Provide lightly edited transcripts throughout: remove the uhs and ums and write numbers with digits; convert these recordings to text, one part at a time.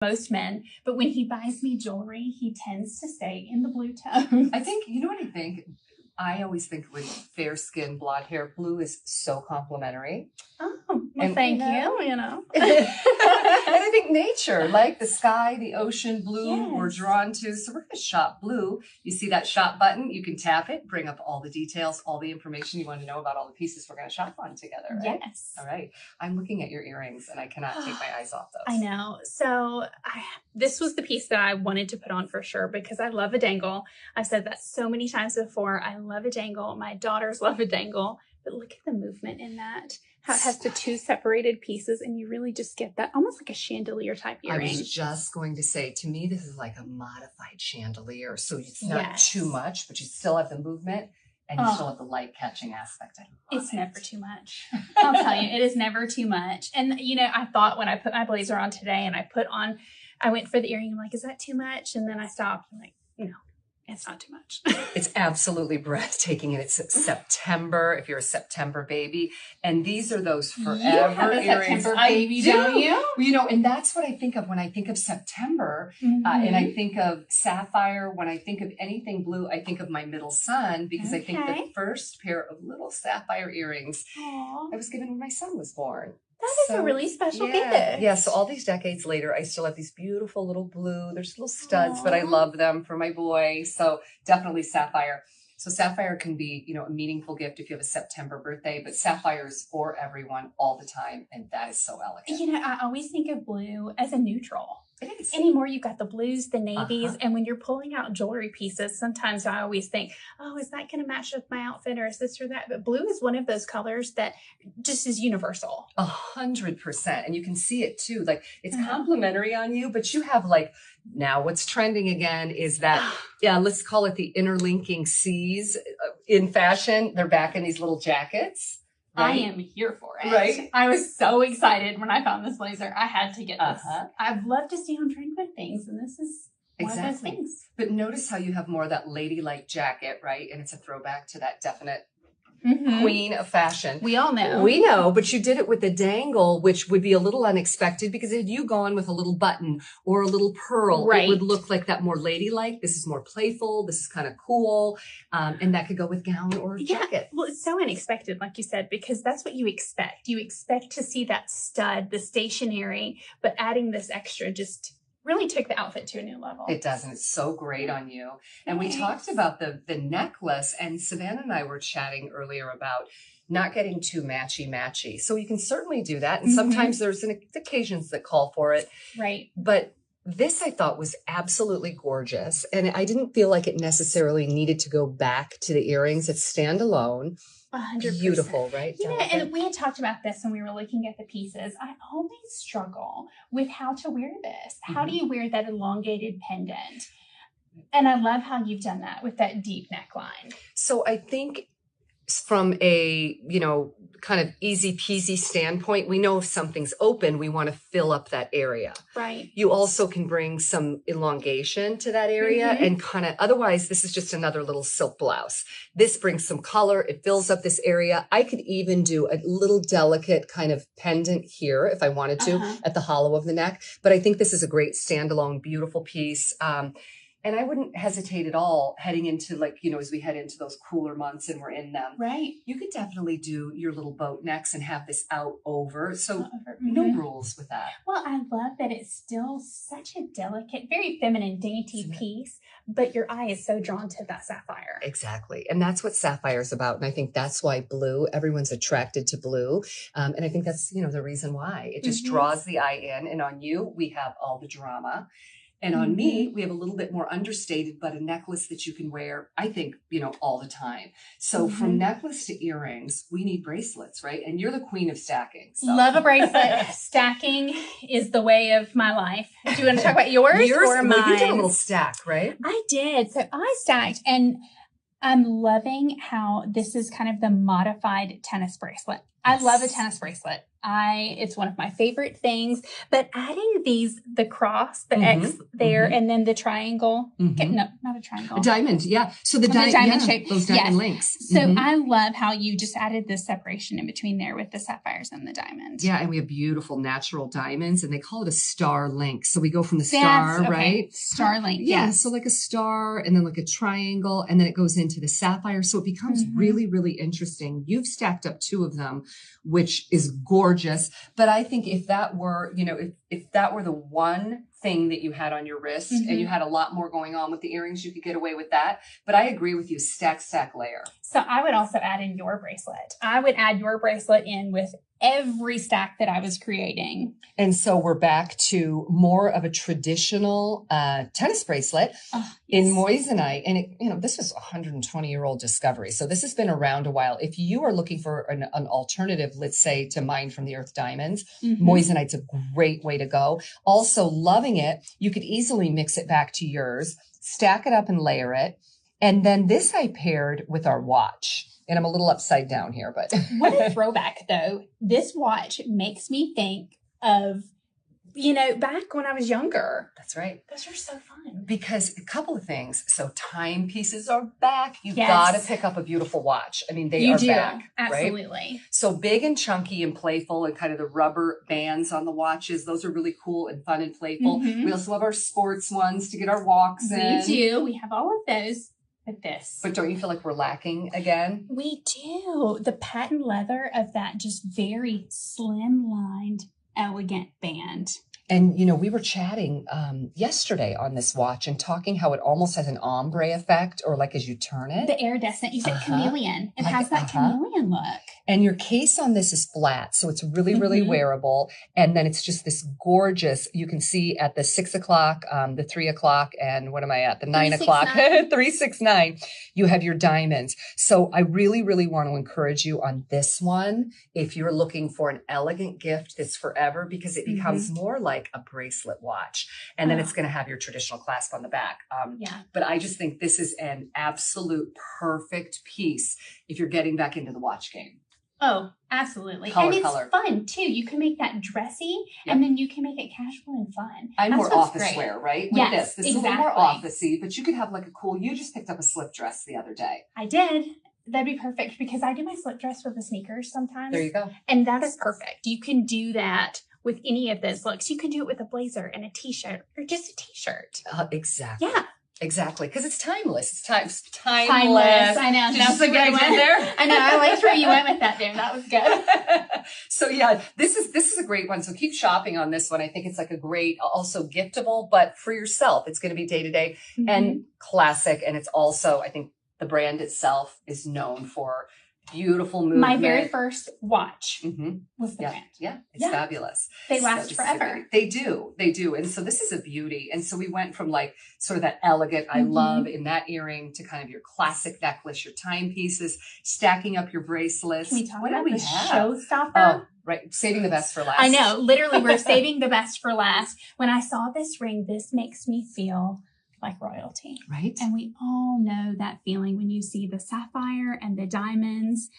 most men, but when he buys me jewelry, he tends to stay in the blue tone. I think, you know what I think? I always think with fair skin, blonde hair, blue is so complimentary. Oh, well, thank you, you know. And I think nature, like the sky, the ocean, blue, Yes. we're drawn to. So we're going to shop blue. You see that shop button, you can tap it, bring up all the details, all the information you want to know about all the pieces we're going to shop on together. Right? Yes. All right. I'm looking at your earrings and I cannot take my eyes off those. I know. So this was the piece that I wanted to put on for sure because I love a dangle. I've said that so many times before. I love a dangle. My daughters love a dangle. But look at the movement in that. How it has the two separated pieces and you really just get that almost like a chandelier type earring. I was just going to say, to me, this is like a modified chandelier. So it's not Yes. too much, but you still have the movement and you still have the light catching aspect. I love It's it. never too much. I'll tell you, it is never too much. And, you know, I thought when I put my blazer on today and I went for the earring, I'm like, is that too much? And then I stopped. I'm like, no, it's not too much. It's absolutely breathtaking. And it's September, if you're a September baby. And these are those forever You have a earrings. September baby, don't you? Well, you know, and that's what I think of when I think of September. And I think of Sapphire. When I think of anything blue, I think of my middle son because I think the first pair of little Sapphire earrings Aww. I was given when my son was born. That is a really special gift. Yeah, so all these decades later, I still have these beautiful little blue, there's little studs, but I love them for my boy. So definitely Sapphire. So Sapphire can be, you know, a meaningful gift if you have a September birthday, but Sapphire is for everyone all the time. And that is so elegant. You know, I always think of blue as a neutral. It is. Anymore, you've got the blues, the navies, and when you're pulling out jewelry pieces, sometimes I always think, oh, is that going to match with my outfit or is this or that? But blue is one of those colors that just is universal. 100%. And you can see it too. Like it's complimentary on you, but you have like, now what's trending again is that, let's call it the interlinking C's in fashion. They're back in these little jackets. Right? I am here for it. Right. I was so excited when I found this blazer. I had to get this. I've loved to stay on trend with things, and this is one of those things. But notice how you have more of that ladylike jacket, right? And it's a throwback to that definite queen of fashion. We all know. We know, but you did it with the dangle, which would be a little unexpected because had you gone with a little button or a little pearl, it would look like that more ladylike. This is more playful. This is kind of cool. And that could go with gown or jacket. Well, it's so unexpected, like you said, because that's what you expect. You expect to see that stud, the stationary, but adding this extra just really took the outfit to a new level. It does, and it's so great on you. And we talked about the necklace, and Savannah and I were chatting earlier about not getting too matchy-matchy. So you can certainly do that, and sometimes there's occasions that call for it. Right. But this I thought was absolutely gorgeous, and I didn't feel like it necessarily needed to go back to the earrings. It's standalone. 100%. Beautiful, right? You know, and we had talked about this when we were looking at the pieces. I always struggle with how to wear this. How do you wear that elongated pendant? And I love how you've done that with that deep neckline. So I think from a, you know, kind of easy peasy standpoint, we know if something's open, we want to fill up that area. Right. You also can bring some elongation to that area and kind of, otherwise this is just another little silk blouse. This brings some color. It fills up this area. I could even do a little delicate kind of pendant here if I wanted to at the hollow of the neck. But I think this is a great standalone, beautiful piece. And I wouldn't hesitate at all heading into, like, you know, as we head into those cooler months and we're in them. Right. You could definitely do your little boat necks and have this out over. So no rules with that. Well, I love that it's still such a delicate, very feminine, dainty piece, but your eye is so drawn to that sapphire. Exactly. And that's what Sapphire is about. And I think that's why blue, everyone's attracted to blue. And I think that's, you know, the reason why. It just draws the eye in. And on you, we have all the drama. And on me, we have a little bit more understated, but a necklace that you can wear, I think, you know, all the time. So from necklace to earrings, we need bracelets, right? And you're the queen of stacking. So. Love a bracelet. Stacking is the way of my life. Do you want to talk about yours or mine? Well, you did a little stack, right? I did. So I stacked, and I'm loving how this is kind of the modified tennis bracelet. I love a tennis bracelet. It's one of my favorite things. But adding the cross, the X there, and then the triangle. No, not a triangle. A diamond, yeah. So the diamond shape. Those diamond links. So I love how you just added the separation in between there with the sapphires and the diamonds. Yeah, and we have beautiful natural diamonds, and they call it a star link. So we go from the star, right? Star link. Yeah, so like a star, and then like a triangle, and then it goes into the sapphire. So it becomes really, really interesting. You've stacked up 2 of them, which is gorgeous. But I think if that were, if that were the one thing that you had on your wrist and you had a lot more going on with the earrings, you could get away with that. But I agree with you, stack, layer. So I would also add in your bracelet. I would add your bracelet in with every stack that I was creating. And so we're back to more of a traditional tennis bracelet in moissanite. And it, this was a 120-year-old discovery. So this has been around a while. If you are looking for an alternative, let's say, to Mine from the Earth diamonds, moissanite's a great way to go. Also loving it, you could easily mix it back to yours, stack it up and layer it. And then this I paired with our watch. And I'm a little upside down here, but. What a throwback, though. This watch makes me think of, back when I was younger. That's right. Those are so fun. Because a couple of things. So timepieces are back. You've got to pick up a beautiful watch. I mean, they are back. Absolutely. Right? So big and chunky and playful, and kind of the rubber bands on the watches. Those are really cool and fun and playful. We also have our sports ones to get our walks in. We do. We have all of those. This. But don't you feel like we're lacking again? We do. The patent leather of that just very slim-lined, elegant band. And, we were chatting yesterday on this watch and talking how it almost has an ombre effect, or like as you turn it. The iridescent. You said chameleon. It has that chameleon look. And your case on this is flat, so it's really, really wearable. And then it's just this gorgeous, you can see at the 6 o'clock, the 3 o'clock, and what am I at? The 9 o'clock, 369, you have your diamonds. So I really, really want to encourage you on this one if you're looking for an elegant gift that's forever, because it becomes more like a bracelet watch. And then it's going to have your traditional clasp on the back. But I just think this is an absolute perfect piece if you're getting back into the watch game. Oh, absolutely. Color, and it's fun too. You can make that dressy and then you can make it casual and fun. I'm more office wear, right? Yes, this is a little more officey, but you could have like a cool, you just picked up a slip dress the other day. I did. That'd be perfect because I do my slip dress with the sneakers sometimes. There you go. And that is perfect. You can do that with any of those looks. You can do it with a blazer and a t-shirt or just a t-shirt. Exactly. Yeah. Exactly, because it's timeless. It's timeless. I know. Did you see where you went there? I know. I liked where you went with that there. That was good. So yeah, this is a great one. So keep shopping on this one. I think it's like a great, also giftable, but for yourself, it's going to be day to day and classic. And it's also, I think the brand itself is known for beautiful movement. My very first watch was the brand. Yeah, it's fabulous. They last forever. They do. And so this is a beauty. And so we went from like sort of that elegant, I love in that earring, to kind of your classic necklace, your timepieces, stacking up your bracelets. Can we talk about the showstopper? Oh, right. Saving the best for last. I know. Literally, we're saving the best for last. When I saw this ring, this makes me feel like royalty. Right. And we all know that feeling when you see the sapphire and the diamonds.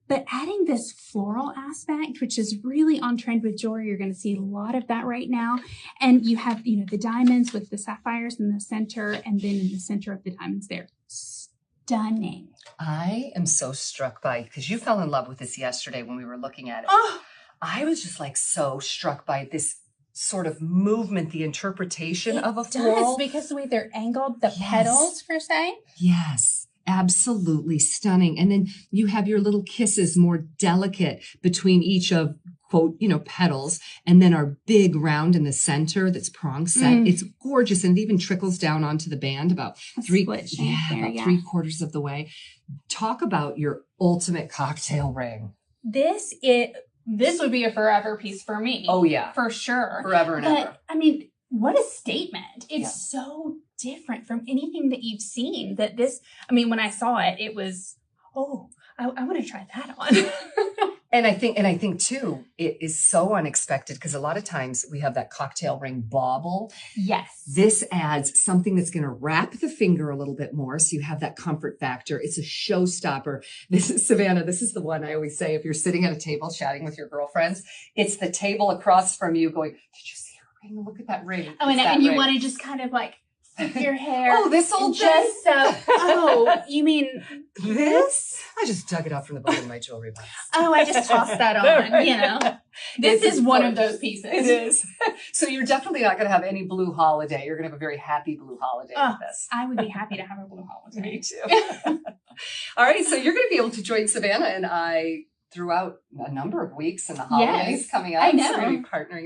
But adding this floral aspect, which is really on trend with jewelry, you're going to see a lot of that right now. And you have, the diamonds with the sapphires in the center, and then in the center of the diamonds there. Stunning. I am so struck by, because you fell in love with this yesterday when we were looking at it. Oh, I was just like so struck by this sort of movement, the interpretation of a floral. Because the way they're angled, the petals per se. Yes, absolutely stunning. And then you have your little kisses, more delicate between each of, quote, petals, and then our big round in the center that's prong set. It's gorgeous. And it even trickles down onto the band about three quarters of the way. Talk about your ultimate cocktail ring. This would be a forever piece for me. Oh, yeah. For sure. Forever and ever. I mean, what a statement. It's so different from anything that you've seen. When I saw it, it was, I want to try that on. And I think too, it is so unexpected because a lot of times we have that cocktail ring bauble. Yes. This adds something that's going to wrap the finger a little bit more. So you have that comfort factor. It's a showstopper. This is Savannah. This is the one I always say, if you're sitting at a table chatting with your girlfriends, it's the table across from you going, did you see her ring? Look at that ring. Oh, and you want to just kind of like flip your hair. Oh, this old just so. Oh, you mean this? I just dug it out from the bottom of my jewelry box. Oh, I just tossed that on, you know. This is one of those pieces. It is. So you're definitely not going to have any blue holiday. You're going to have a very happy blue holiday with this. I would be happy to have a blue holiday. Me too. All right. So you're going to be able to join Savannah and I throughout a number of weeks and the holidays coming up. I know. So we're going to be partnering